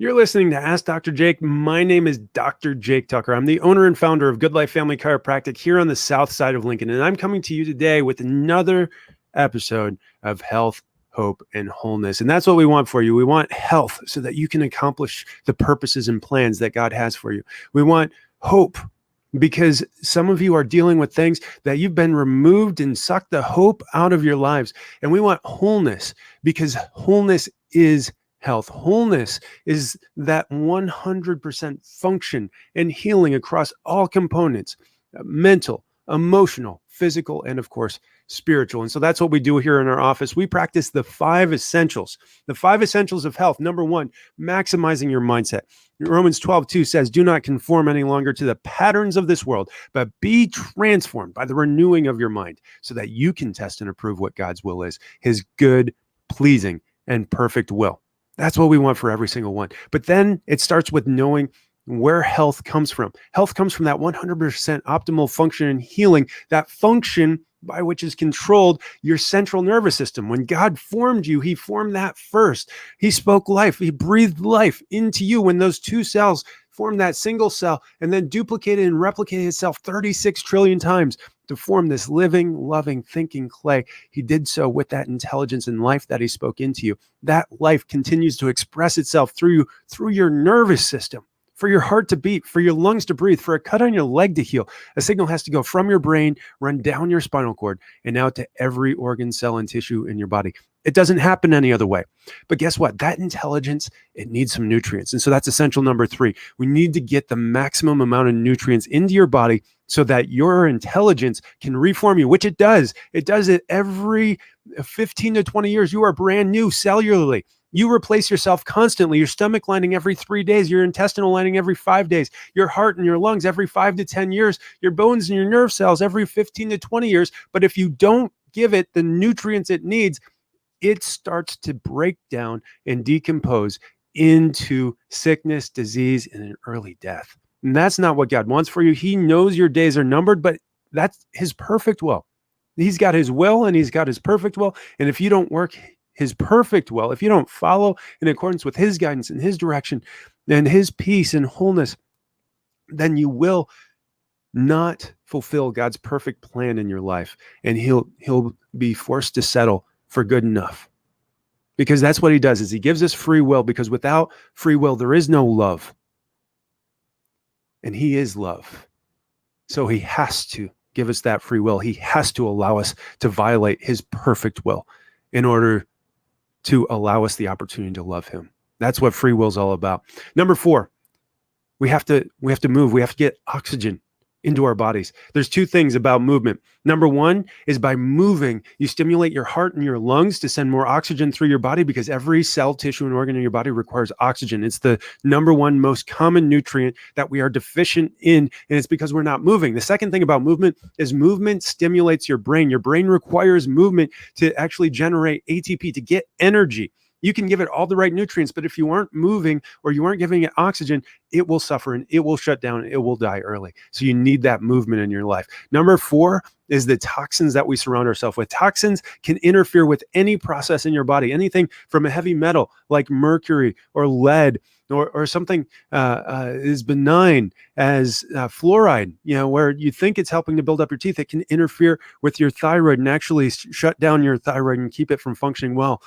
You're listening to Ask Dr. Jake. My name is Dr. Jake Tucker. I'm the owner and founder of Good Life Family Chiropractic here on the south side of Lincoln. And I'm coming to you today with another episode of Health, Hope, and Wholeness. And that's what we want for you. We want health so that you can accomplish the purposes and plans that God has for you. We want hope because some of you are dealing with things that you've been removed and sucked the hope out of your lives. And we want wholeness because wholeness is health. Wholeness is that 100% function and healing across all components, mental, emotional, physical, and of course, spiritual. And so that's what we do here in our office. We practice the 5 essentials of health. Number 1, maximizing your mindset. Romans 12:2 says, do not conform any longer to the patterns of this world, but be transformed by the renewing of your mind so that you can test and approve what God's will is, his good, pleasing, and perfect will. That's what we want for every single one. But then it starts with knowing where health comes from. Health comes from that 100% optimal function and healing, that function by which is controlled your central nervous system. When God formed you, he formed that first. He spoke life. He breathed life into you when those 2 cells formed that single cell and then duplicated and replicated itself 36 trillion times to form this living, loving, thinking clay. He did so with that intelligence and life that he spoke into you. That life continues to express itself through your nervous system, for your heart to beat, for your lungs to breathe, for a cut on your leg to heal. A signal has to go from your brain, run down your spinal cord, and out to every organ, cell, and tissue in your body. It doesn't happen any other way. But guess what? That intelligence, it needs some nutrients. And so that's essential number 3. We need to get the maximum amount of nutrients into your body so that your intelligence can reform you, which it does. It does it every 15 to 20 years. You are brand new cellularly. You replace yourself constantly. Your stomach lining every 3 days, your intestinal lining every 5 days, your heart and your lungs every 5 to 10 years, your bones and your nerve cells every 15 to 20 years. But if you don't give it the nutrients it needs, it starts to break down and decompose into sickness, disease, and an early death. And that's not what God wants for you. He knows your days are numbered, but that's his perfect will. He's got his will and he's got his perfect will. And if you don't work his perfect will, if you don't follow in accordance with his guidance and his direction and his peace and wholeness, then you will not fulfill God's perfect plan in your life. And he'll be forced to settle for good enough. Because that's what he does, is he gives us free will, because without free will, there is no love. And he is love. So he has to give us that free will. He has to allow us to violate his perfect will in order to allow us the opportunity to love him. That's what free will is all about. Number 4, we have to move. We have to get oxygen into our bodies. There's 2 things about movement. Number 1 is by moving, you stimulate your heart and your lungs to send more oxygen through your body, because every cell, tissue, and organ in your body requires oxygen. It's the number 1 most common nutrient that we are deficient in, and it's because we're not moving. The second thing about movement is movement stimulates your brain. Your brain requires movement to actually generate ATP, to get energy. You can give it all the right nutrients, but if you aren't moving or you aren't giving it oxygen, it will suffer and it will shut down. It will die early. So you need that movement in your life. Number 4 is the toxins that we surround ourselves with. Toxins can interfere with any process in your body, anything from a heavy metal like mercury or lead, or something as benign as fluoride, where you think it's helping to build up your teeth. It can interfere with your thyroid and actually shut down your thyroid and keep it from functioning well.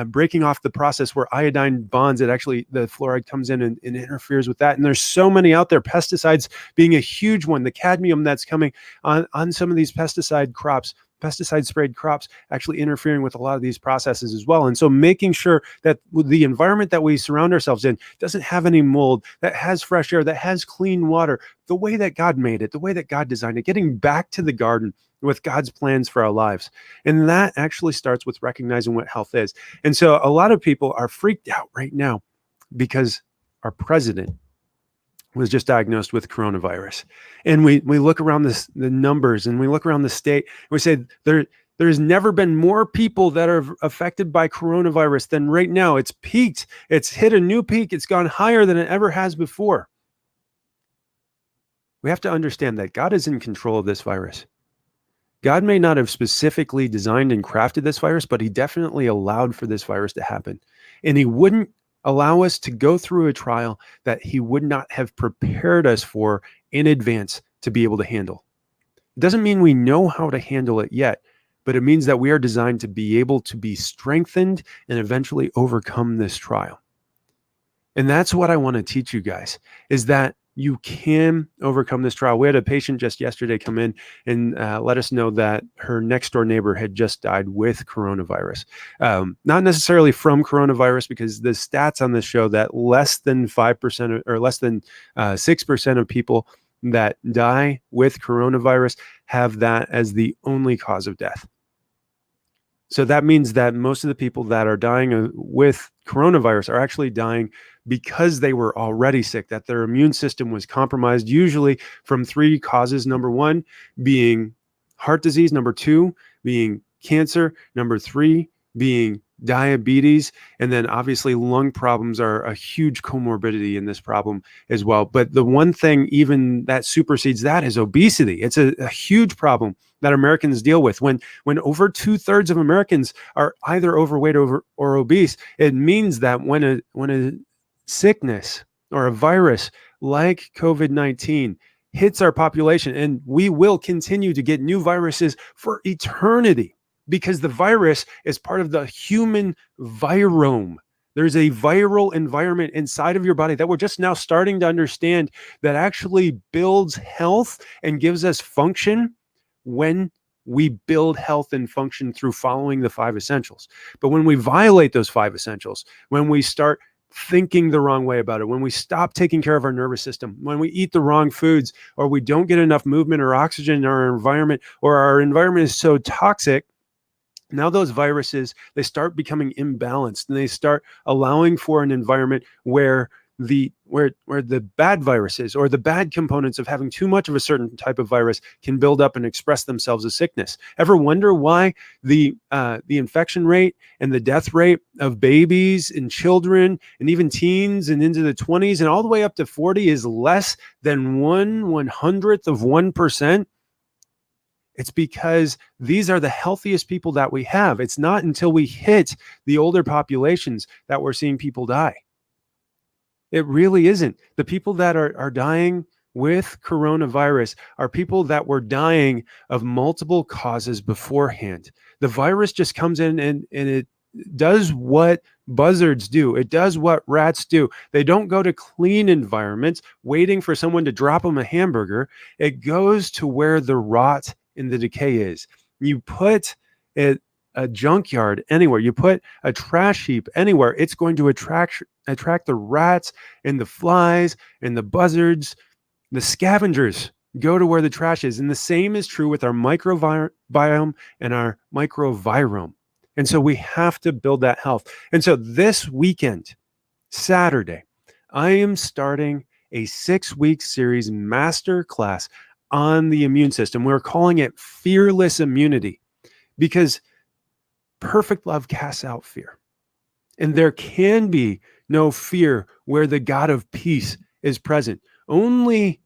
Breaking off the process where iodine bonds, the fluoride comes in and interferes with that. And there's so many out there, pesticides being a huge one, the cadmium that's coming on some of these pesticide sprayed crops, actually interfering with a lot of these processes as well. And so making sure that the environment that we surround ourselves in doesn't have any mold, that has fresh air, that has clean water, the way that God made it, the way that God designed it, getting back to the garden with God's plans for our lives. And that actually starts with recognizing what health is. And so a lot of people are freaked out right now because our president was just diagnosed with coronavirus. And we look around the numbers, and we look around the state, and we say there's never been more people that are affected by coronavirus than right now. It's peaked. It's hit a new peak. It's gone higher than it ever has before. We have to understand that God is in control of this virus. God may not have specifically designed and crafted this virus, but he definitely allowed for this virus to happen. And he wouldn't allow us to go through a trial that he would not have prepared us for in advance to be able to handle. It doesn't mean we know how to handle it yet, but it means that we are designed to be able to be strengthened and eventually overcome this trial. And that's what I want to teach you guys, is that you can overcome this trial. We had a patient just yesterday come in and let us know that her next door neighbor had just died with coronavirus. Not necessarily from coronavirus, because the stats on this show that less than 5% or less than 6% of people that die with coronavirus have that as the only cause of death. So that means that most of the people that are dying with coronavirus are actually dying because they were already sick, that their immune system was compromised, usually from 3 causes. Number 1 being heart disease, number 2 being cancer, number 3 being diabetes, and then obviously lung problems are a huge comorbidity in this problem as well. But the one thing even that supersedes that is obesity. It's a huge problem that Americans deal with. When over 2/3 of Americans are either overweight or obese, it means that when a sickness or a virus like COVID-19 hits our population, and we will continue to get new viruses for eternity, because the virus is part of the human virome. There's a viral environment inside of your body that we're just now starting to understand that actually builds health and gives us function when we build health and function through following the 5 essentials. But when we violate those 5 essentials, when we start thinking the wrong way about it, when we stop taking care of our nervous system, when we eat the wrong foods, or we don't get enough movement or oxygen in our environment, or our environment is so toxic, now those viruses, they start becoming imbalanced, and they start allowing for an environment where the bad viruses or the bad components of having too much of a certain type of virus can build up and express themselves as sickness. Ever wonder why the infection rate and the death rate of babies and children and even teens and into the 20s and all the way up to 40 is less than 1/100th of 1%? It's because these are the healthiest people that we have. It's not until we hit the older populations that we're seeing people die. It really isn't. The people that are dying with coronavirus are people that were dying of multiple causes beforehand. The virus just comes in and it does what buzzards do. It does what rats do. They don't go to clean environments waiting for someone to drop them a hamburger. It goes to where the rot and the decay is. You put a junkyard anywhere, you put a trash heap anywhere, it's going to attract the rats and the flies and the buzzards. The scavengers go to where the trash is. And the same is true with our microbiome and our microvirome. And so we have to build that health. And so this weekend, Saturday, I am starting a 6-week series master class on the immune system. We're calling it Fearless Immunity, because perfect love casts out fear. And there can be no fear where the God of peace is present. Only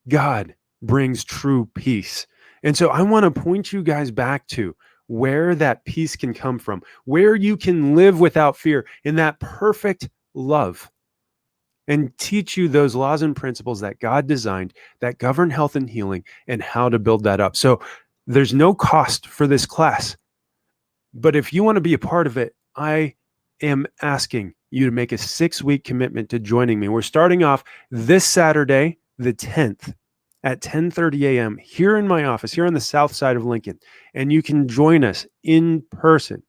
God brings true peace. And so I want to point you guys back to where that peace can come from, where you can live without fear in that perfect love, and teach you those laws and principles that God designed that govern health and healing and how to build that up. So there's no cost for this class. But if you want to be a part of it, I am asking you to make a 6-week commitment to joining me. We're starting off this Saturday, the 10th, at 10:30 a.m. here in my office, here on the south side of Lincoln. And you can join us in person.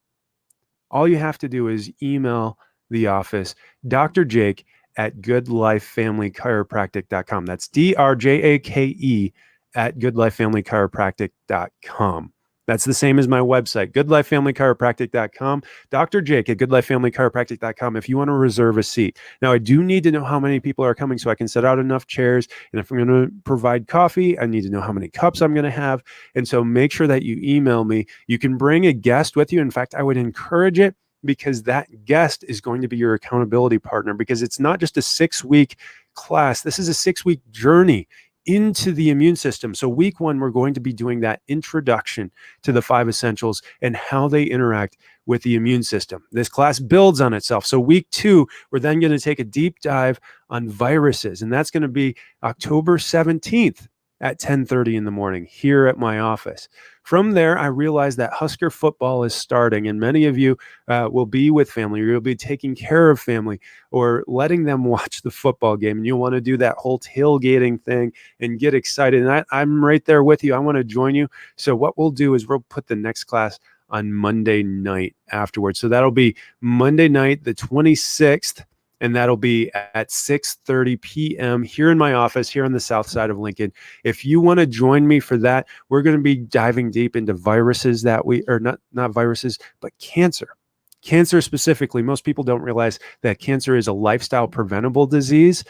All you have to do is email the office, Dr. Jake at goodlifefamilychiropractic.com. That's DRJAKE at goodlifefamilychiropractic.com. That's the same as my website, goodlifefamilychiropractic.com, Dr. Jake at goodlifefamilychiropractic.com if you want to reserve a seat. Now, I do need to know how many people are coming so I can set out enough chairs. And if I'm going to provide coffee, I need to know how many cups I'm going to have. And so make sure that you email me. You can bring a guest with you. In fact, I would encourage it, because that guest is going to be your accountability partner, because it's not just a 6-week class. This is a 6-week journey into the immune system. So week 1, we're going to be doing that introduction to the 5 essentials and how they interact with the immune system. This class builds on itself. So week 2, we're then going to take a deep dive on viruses, and that's going to be October 17th at 10:30 in the morning here at my office. From there, I realized that Husker football is starting, and many of you will be with family, or you'll be taking care of family, or letting them watch the football game, and you'll want to do that whole tailgating thing and get excited. And I'm right there with you. I want to join you. So what we'll do is we'll put the next class on Monday night afterwards. So that'll be Monday night, the 26th. And that'll be at 6:30 p.m. here in my office, here on the south side of Lincoln. If you want to join me for that, we're going to be diving deep into viruses not viruses, but cancer. Cancer specifically. Most people don't realize that cancer is a lifestyle preventable disease,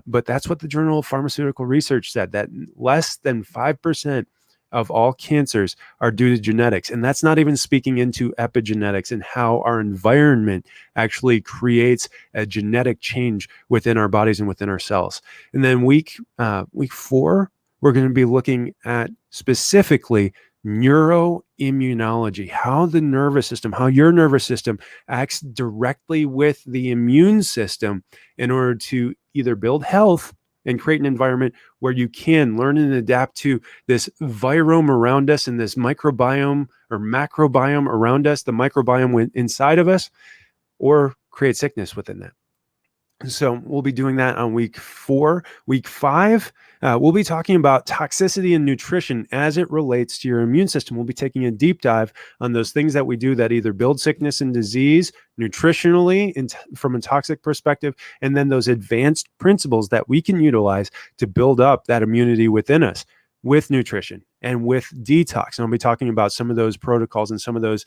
but that's what the Journal of Pharmaceutical Research said, that less than 5% of all cancers are due to genetics. And that's not even speaking into epigenetics and how our environment actually creates a genetic change within our bodies and within our cells. And then week 4, we're going to be looking at specifically neuroimmunology, how the nervous system, how your nervous system acts directly with the immune system in order to either build health and create an environment where you can learn and adapt to this virome around us and this microbiome or macrobiome around us, the microbiome inside of us, or create sickness within that. So we'll be doing that on week 4. Week 5, we'll be talking about toxicity and nutrition as it relates to your immune system. We'll be taking a deep dive on those things that we do that either build sickness and disease nutritionally from a toxic perspective, and then those advanced principles that we can utilize to build up that immunity within us with nutrition and with detox. And I'll be talking about some of those protocols and some of those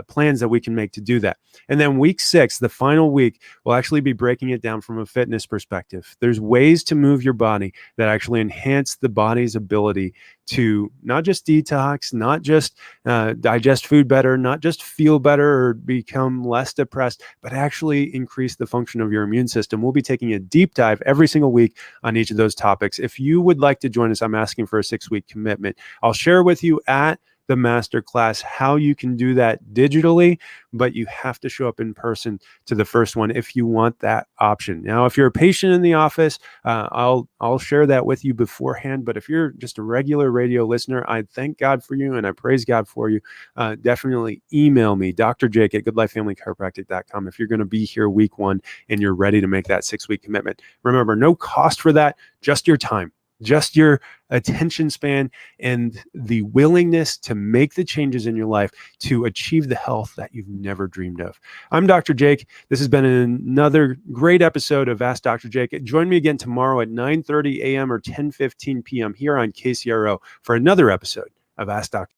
plans that we can make to do that. And then week 6, the final week, we'll actually be breaking it down from a fitness perspective. There's ways to move your body that actually enhance the body's ability to not just detox, not just digest food better, not just feel better or become less depressed, but actually increase the function of your immune system. We'll be taking a deep dive every single week on each of those topics. If you would like to join us, I'm asking for a 6-week commitment. I'll share with you at the masterclass how you can do that digitally, but you have to show up in person to the first one if you want that option. Now, if you're a patient in the office, I'll share that with you beforehand. But if you're just a regular radio listener, I thank God for you and I praise God for you. Definitely email me, Dr. Jake at goodlifefamilychiropractic.com if you're going to be here week 1 and you're ready to make that 6-week commitment. Remember, no cost for that, just your time. Just your attention span and the willingness to make the changes in your life to achieve the health that you've never dreamed of. I'm Dr. Jake. This has been another great episode of Ask Dr. Jake. Join me again tomorrow at 9:30 a.m. or 10:15 p.m. here on KCRO for another episode of Ask Dr.